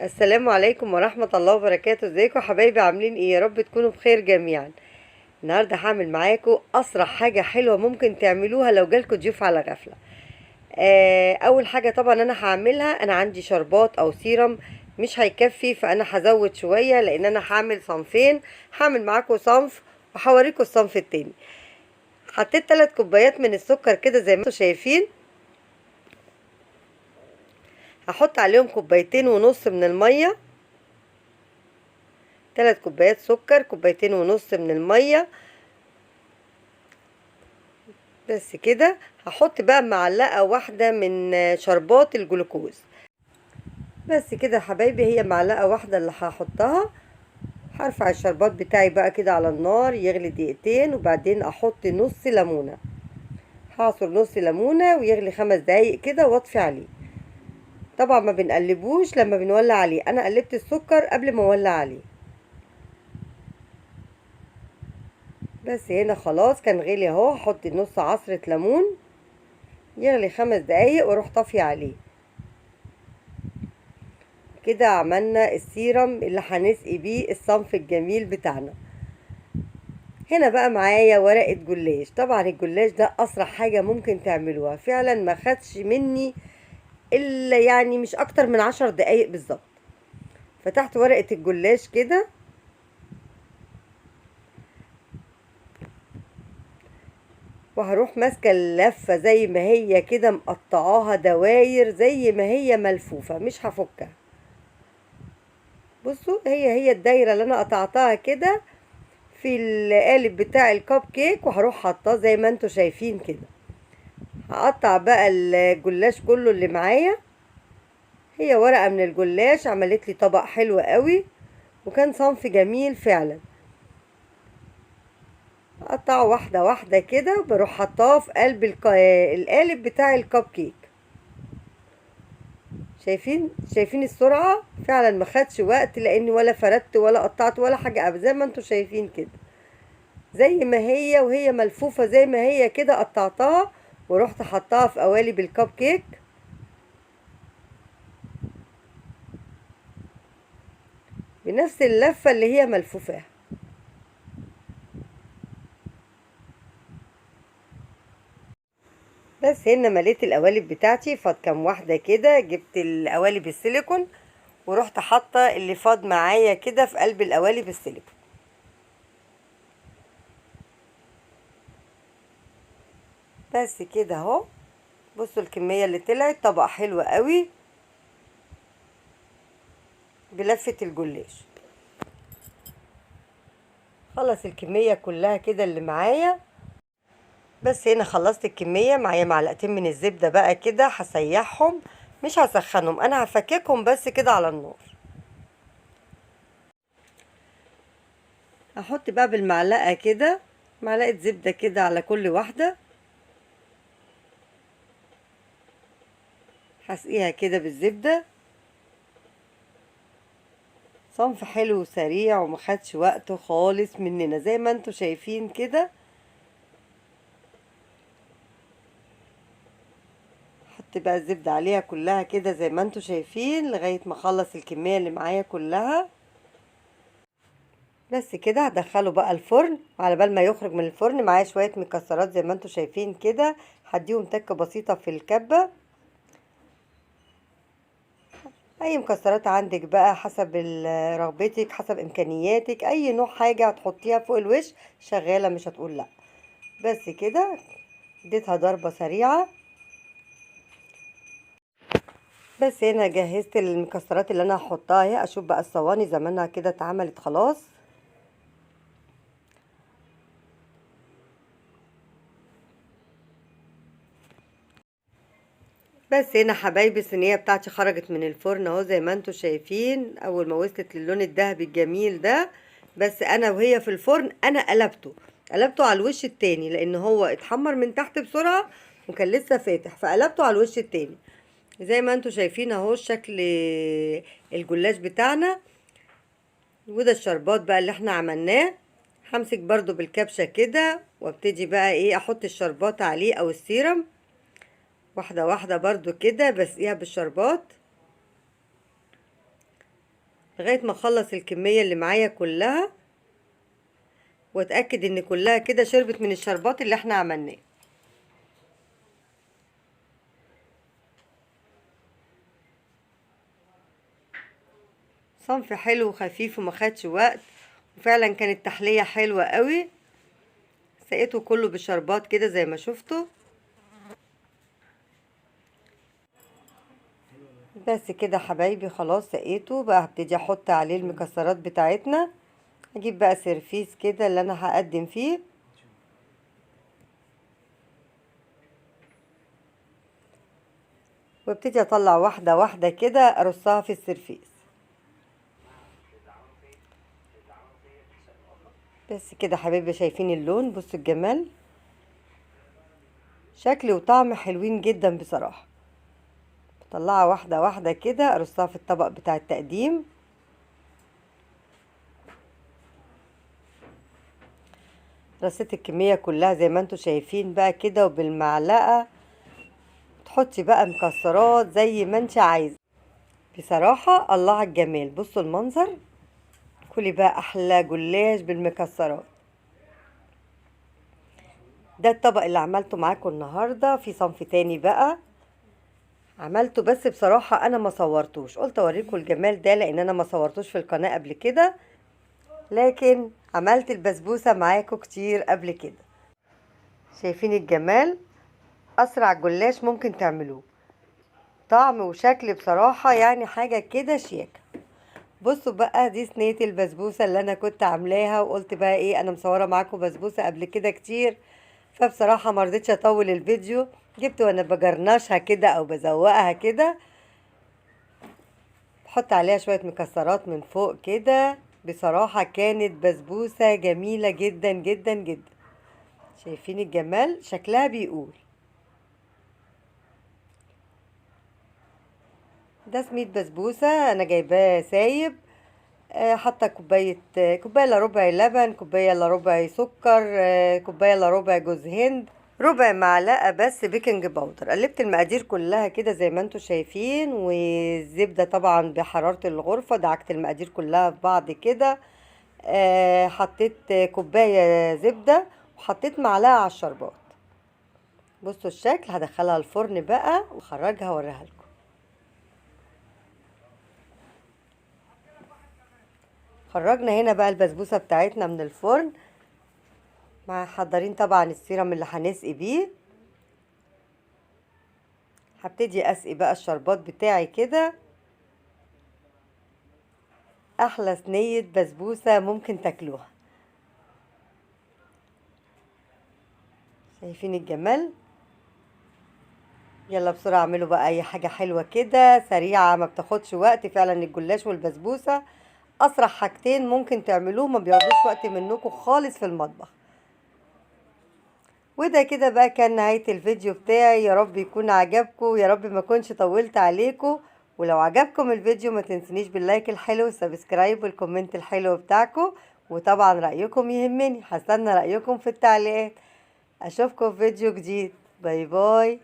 السلام عليكم ورحمة الله وبركاته. ازيكم حبايبي؟ عاملين ايه؟ يا رب تكونوا بخير جميعا. النهاردة هعمل معاكم اسرع حاجة حلوة ممكن تعملوها لو جالكوا ضيوف على غفلة. اول حاجة طبعا انا هعملها، انا عندي شربات او سيرم مش هيكفي، فانا هزود شوية لان انا هعمل صنفين. هعمل معاكم صنف وهوريكم الصنف التاني. حطيت 3 كوبايات من السكر كده زي ما انتم شايفين. هحط عليهم 2.5 كوبايات من المية. 3 كوبايات سكر، 2.5 كوبايات من المية. بس كده. هحط بقى معلقة واحدة من شربات الجلوكوز. بس كده يا حبايبي، هي معلقة واحدة اللي هحطها. هرفع الشربات بتاعي بقى كده على النار يغلي دقيقتين، وبعدين احط نص ليمونة. هعصر نص ليمونة ويغلي 5 دقايق كده واطفي عليه. طبعا ما بنقلبوش لما بنولع عليه، انا قلبت السكر قبل ما اولع عليه. بس هنا خلاص كان غلي اهو. هحط نص عصرة ليمون يغلي 5 دقايق واروح طافية عليه. كده عملنا السيرم اللي هنسقي بيه الصنف الجميل بتاعنا. هنا بقى معايا ورقة جلاش. طبعا الجلاش ده اسرع حاجة ممكن تعملوها، فعلا ما خدش مني الا يعني مش اكتر من 10 دقايق بالظبط. فتحت ورقة الجلاش كده، وهروح ماسكة اللفة زي ما هي كده، مقطعاها دواير زي ما هي ملفوفة، مش هفكها. بصوا، هي الدايرة اللي انا قطعتها كده في القالب بتاع الكب كيك، وهروح حاطاه زي ما انتوا شايفين كده. هقطع بقى الجلاش كله اللي معايا. هي ورقة من الجلاش عملت لي طبق حلو قوي، وكان صنف جميل فعلا. اقطعه واحدة واحدة كده، وبروح حطاه في قلب القالب بتاع الكب كيك. شايفين السرعة؟ فعلا ما خدش وقت، لاني ولا فردت ولا قطعت ولا حاجة ابدا، زي ما انتوا شايفين كده. زي ما هي وهي ملفوفة زي ما هي كده قطعتها، ورحت حطاها في قوالب الكب كيك بنفس اللفة اللي هي ملفوفاها. بس هنا مليت القوالب بتاعتي، فاض كام واحدة كده. جبت القوالب السيليكون ورحت حاطة اللي فاض معايا كده في قلب القوالب السيليكون. بس كده اهو. بصوا الكمية اللي طلعت، طبق حلو قوي بلفة الجلاش. خلص الكمية كلها كده اللي معايا. بس هنا خلصت الكمية. معايا معلقتين من الزبدة بقى كده، هسيحهم. مش هسخنهم، انا هفككهم بس كده على النار. هحط بقى بالمعلقة كده معلقة زبدة كده على كل واحدة. هسقيها كده بالزبدة. صنف حلو وسريع ومخدش وقته خالص مننا زي ما انتوا شايفين كده. حط بقى الزبدة عليها كلها كده زي ما انتوا شايفين لغاية ما اخلص الكمية اللي معايا كلها. بس كده هدخله بقى الفرن. على بال ما يخرج من الفرن معايا شوية مكسرات زي ما انتوا شايفين كده، هديهم تكة بسيطة في الكبة. اي مكسرات عندك بقى حسب رغبتك، حسب امكانياتك، اي نوع حاجة هتحطيها فوق الوش شغالة، مش هتقول لا. بس كده اديتها ضربة سريعة. بس هنا جهزت المكسرات اللي انا هحطها اهي. اشوف بقى الصواني زمانها كده اتعملت خلاص. بس هنا حبايبي الصينيه بتاعتي خرجت من الفرن اهو زي ما انتوا شايفين. اول ما وصلت للون الذهبي الجميل ده، بس انا وهي في الفرن انا قلبته على الوش التاني، لان هو اتحمر من تحت بسرعه وكان لسه فاتح، فقلبته على الوش التاني. زي ما انتوا شايفين اهو شكل الجلاش بتاعنا. وده الشربات بقى اللي احنا عملناه. همسك برضو بالكبشة كده وابتدي بقى ايه احط الشربات عليه او السيرم واحدة واحدة برضو كده، بسقيها بالشربات. لغاية ما اخلص الكمية اللي معايا كلها، واتأكد ان كلها كده شربت من الشربات اللي احنا عملناه. صنف حلو وخفيف وما خدش وقت، وفعلا كانت تحلية حلوة قوي. سقيته كله بشربات كده زي ما شفتوا. بس كده حبايبي، خلاص سقيته بقى. هبتدي احط عليه المكسرات بتاعتنا. هجيب بقى سيرفيس كده اللي انا هقدم فيه، وابتدي اطلع واحدة واحدة كده ارصها في السيرفيس. بس كده حبايبي، شايفين اللون؟ بصوا الجمال، شكل وطعم حلوين جدا بصراحة. بطلعها واحدة واحدة كده ارصها في الطبق بتاع التقديم. رصيت الكمية كلها زي ما انتوا شايفين بقى كده، وبالمعلقة تحطي بقى مكسرات زي ما انت عايزة. بصراحة الله على الجمال، بصوا المنظر. كلي بقى احلى جلاش بالمكسرات. ده الطبق اللي عملته معاكم النهاردة. في صنف تاني بقى عملته، بس بصراحة انا ما صورتوش، قلت اوريكم الجمال ده لان انا ما صورتوش في القناة قبل كده، لكن عملت البسبوسة معاكم كتير قبل كده. شايفين الجمال؟ اسرع جلاش ممكن تعملوه، طعم وشكل بصراحة يعني حاجة كده شياكة. بصوا بقى، دي صينية البسبوسة اللي انا كنت عاملاها، وقلت بقى ايه، انا مصورة معاكم بسبوسة قبل كده كتير، فبصراحة مرضتش اطول الفيديو. جبت وانا بجرنشها كده او بزوقها كده، بحط عليها شوية مكسرات من فوق كده. بصراحة كانت بسبوسة جميلة جدا جدا جدا. شايفين الجمال؟ شكلها بيقول. ده سميد بسبوسة انا جايباه سايب. حاطه كوبايه الا ربع لبن، كوبايه الا ربع سكر، كوبايه الا ربع جوز هند، ربع معلقه بس بيكنج باودر. قلبت المقادير كلها كده زي ما انتم شايفين، والزبده طبعا بحراره الغرفه. دعكت المقادير كلها في بعض كده. حطيت كوبايه زبده، وحطيت معلقه على الشربات. بصوا الشكل. هدخلها الفرن بقى واخرجها واوريها لكم. خرجنا هنا بقى البسبوسه بتاعتنا من الفرن. محضرين طبعا السيرم اللي هنسقي بيه. هبتدي اسقي بقى الشربات بتاعي كده. احلى صينيه بسبوسه ممكن تاكلوها. شايفين الجمال؟ يلا بسرعه اعملوا بقى اي حاجه حلوه كده سريعه ما بتاخدش وقت. فعلا الجلاش والبسبوسه اسرع حاجتين ممكن تعملوه، ما بياخدوش وقت منكم خالص في المطبخ. وده كده بقى كان نهاية الفيديو بتاعي. يا رب يكون عجبكم، يا رب ما كنش طولت عليكم. ولو عجبكم الفيديو ما تنسونيش باللايك الحلو والسبسكرايب والكومنت الحلو بتاعكم. وطبعا رأيكم يهمني، هستنى رأيكم في التعليقات. اشوفكم في فيديو جديد. باي باي.